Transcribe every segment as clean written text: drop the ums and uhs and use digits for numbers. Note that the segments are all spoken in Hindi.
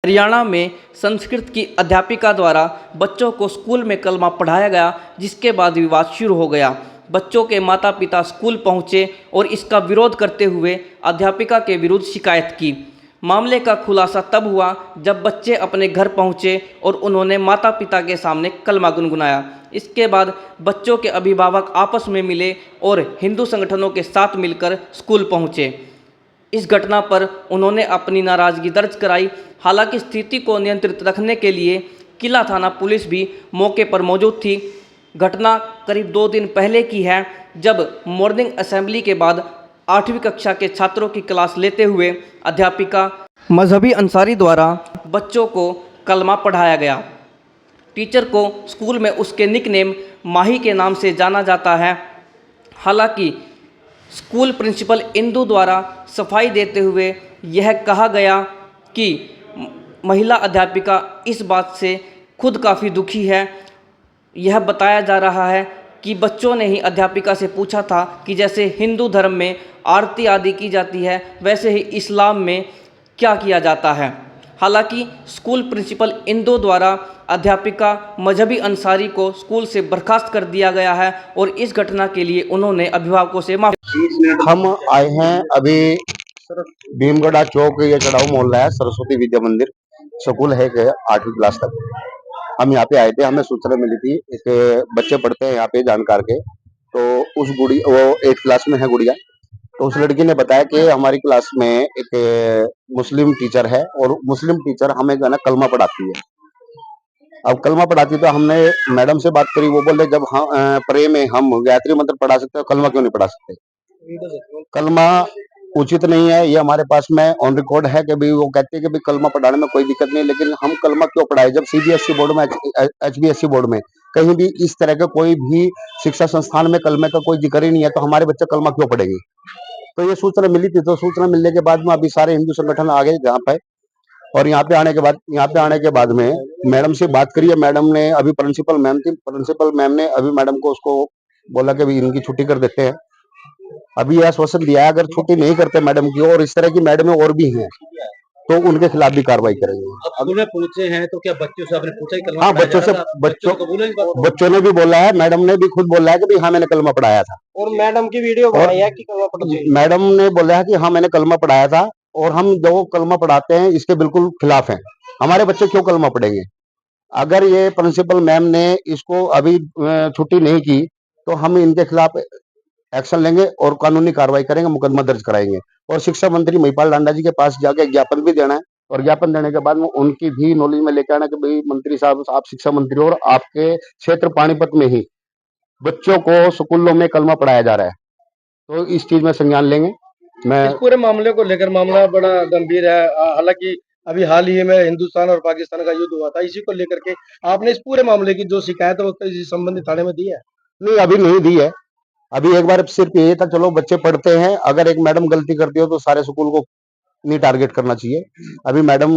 हरियाणा में संस्कृत की अध्यापिका द्वारा बच्चों को स्कूल में कलमा पढ़ाया गया, जिसके बाद विवाद शुरू हो गया। बच्चों के माता पिता स्कूल पहुंचे और इसका विरोध करते हुए अध्यापिका के विरुद्ध शिकायत की। मामले का खुलासा तब हुआ जब बच्चे अपने घर पहुंचे और उन्होंने माता पिता के सामने कलमा गुनगुनाया। इसके बाद बच्चों के अभिभावक आपस में मिले और हिंदू संगठनों के साथ मिलकर स्कूल पहुंचे। इस घटना पर उन्होंने अपनी नाराज़गी दर्ज कराई। हालांकि स्थिति को नियंत्रित रखने के लिए किला थाना पुलिस भी मौके पर मौजूद थी। घटना करीब 2 दिन पहले की है, जब मॉर्निंग असेंबली के बाद 8वीं कक्षा के छात्रों की क्लास लेते हुए अध्यापिका मजहबी अंसारी द्वारा बच्चों को कलमा पढ़ाया गया। टीचर को स्कूल में उसके निकनेम माही के नाम से जाना जाता है। हालांकि स्कूल प्रिंसिपल इंदू द्वारा सफाई देते हुए यह कहा गया कि महिला अध्यापिका इस बात से खुद काफ़ी दुखी है। यह बताया जा रहा है कि बच्चों ने ही अध्यापिका से पूछा था कि जैसे हिंदू धर्म में आरती आदि की जाती है, वैसे ही इस्लाम में क्या किया जाता है। हालांकि स्कूल प्रिंसिपल इंदू द्वारा अध्यापिका मजहबी अंसारी को स्कूल से बर्खास्त कर दिया गया है और इस घटना के लिए उन्होंने अभिभावकों से माफी। हम आए हैं अभी भीमगढ़ा चौक, ये चढ़ाऊ मोहल्ला है, सरस्वती विद्या मंदिर स्कूल है 8वीं क्लास तक। हम यहाँ पे आए थे, हमें सूचना मिली थी, एक बच्चे पढ़ते हैं यहाँ पे जानकार के, तो उस गुड़ी वो 8th क्लास में है गुड़िया, तो उस लड़की ने बताया कि हमारी क्लास में एक मुस्लिम टीचर है और मुस्लिम टीचर हमें जो है ना कलमा पढ़ाती है। अब कलमा पढ़ाती तो हमने मैडम से बात करी, वो बोले जब हम प्रे में हम गायत्री मंत्र पढ़ा सकते हैं, कलमा क्यों नहीं पढ़ा सकते। कलमा उचित नहीं है, ये हमारे पास में ऑन रिकॉर्ड है कि भाई वो कहते हैं कि भाई कलमा पढ़ाने में कोई दिक्कत नहीं, लेकिन हम कलमा क्यों पढ़ाए जब सीबीएसई बोर्ड में एचबीएसई बोर्ड में कहीं भी इस तरह के कोई भी शिक्षा संस्थान में कलमे का कोई जिक्र ही नहीं है, तो हमारे बच्चे कलमा क्यों पढ़ेंगे। तो ये सूचना मिली थी, तो सूचना मिलने के बाद में अभी सारे हिंदू संगठन आ गए जहाँ पे, और यहाँ पे आने के बाद में मैडम से बात करी है। मैडम ने अभी प्रिंसिपल मैम थी, प्रिंसिपल मैम ने अभी मैडम को उसको बोला कि भाई इनकी छुट्टी कर देते हैं। अभी यह आश्वासन दिया है अगर छुट्टी नहीं करते मैडम की, और इस तरह की मैडम और भी हैं, तो उनके खिलाफ भी कार्रवाई करेंगे। अब उन्हें पूछे हैं तो क्या बच्चों से आपने पूछा? हाँ, बच्चों ने भी बोला है, मैडम ने भी खुद बोला है कि भाई हाँ मैंने कलमा पढ़ाया था, और मैडम की वीडियो बनाई है कि कलमा पढ़ा। मैडम ने बोला है कि हाँ मैंने कलमा पढ़ाया था, और हम जो कलमा पढ़ाते हैं इसके बिल्कुल खिलाफ हैं। हमारे बच्चे क्यों कलमा पढ़ेंगे। अगर ये प्रिंसिपल मैम ने इसको अभी छुट्टी नहीं की, तो हम इनके खिलाफ एक्शन लेंगे और कानूनी कार्रवाई करेंगे, मुकदमा दर्ज कराएंगे। और शिक्षा मंत्री महिपाल डांडा जी के पास जाके ज्ञापन भी देना है, और ज्ञापन देने के बाद में उनकी भी नॉलेज में लेकर आना कि भाई मंत्री साहब, आप शिक्षा मंत्री और आपके क्षेत्र पानीपत में ही बच्चों को स्कूलों में कलमा पढ़ाया जा रहा है, तो इस चीज में संज्ञान लेंगे। मैं इस पूरे मामले को लेकर, मामला बड़ा गंभीर है। हालांकि अभी हाल ही में हिंदुस्तान और पाकिस्तान का युद्ध हुआ था, इसी को लेकर के आपने इस पूरे मामले की जो शिकायत है वो संबंधित थाने में दी है? नहीं, अभी नहीं दी है। अभी एक बार सिर्फ ये था, चलो बच्चे पढ़ते हैं, अगर एक मैडम गलती करती हो तो सारे स्कूल को नहीं टारगेट करना चाहिए। अभी मैडम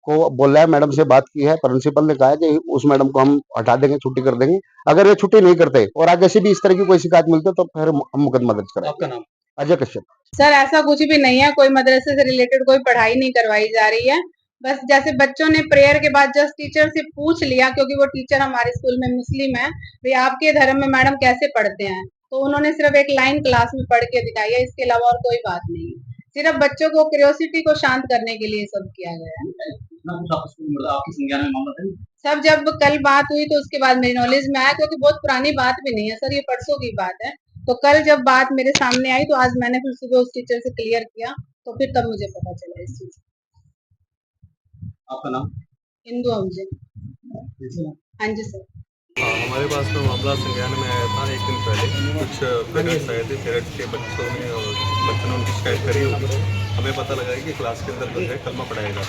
को बोला है, मैडम से बात की है, प्रिंसिपल ने कहा है कि उस मैडम को हम हटा देंगे, छुट्टी कर देंगे। अगर ये छुट्टी नहीं करते और आगे से भी इस तरह की कोई शिकायत मिलती है तो फिर हम मुकदमा दर्ज करेंगे। आपका नाम? अजय कश्यप। सर, ऐसा कुछ भी नहीं है, कोई मदरसे से रिलेटेड कोई पढ़ाई नहीं करवाई जा रही है। बस जैसे बच्चों ने प्रेयर के बाद जस्ट टीचर से पूछ लिया, क्योंकि वो टीचर हमारे स्कूल में मुस्लिम है, भाई आपके धर्म में मैडम कैसे पढ़ते हैं, तो उन्होंने सिर्फ एक लाइन क्लास में पढ़ के दिखाई है, इसके अलावा और कोई बात नहीं है। सिर्फ बच्चों को क्यूरियोसिटी को शांत करने के लिए सब किया गया है। सब जब कल बात हुई तो उसके बाद मेरी नॉलेज में आया, क्योंकि बहुत पुरानी बात भी नहीं है सर, ये परसों की बात है। तो कल जब बात मेरे सामने आई तो आज मैंने फिर सुबह उस टीचर से क्लियर किया, तो फिर तब मुझे पता चला इस चीज। आपका नाम? इंदू हमजे। हाँ जी सर। हमारे पास में मामला संज्ञान में आया था 1 दिन पहले। कुछ पेरेंट्स आए थे, पेरेंट्स के बच्चों ने उनकी शिकायत करी होगी। हमें पता लगा कि क्लास के अंदर जो है कलमा पढ़ाया जाता है।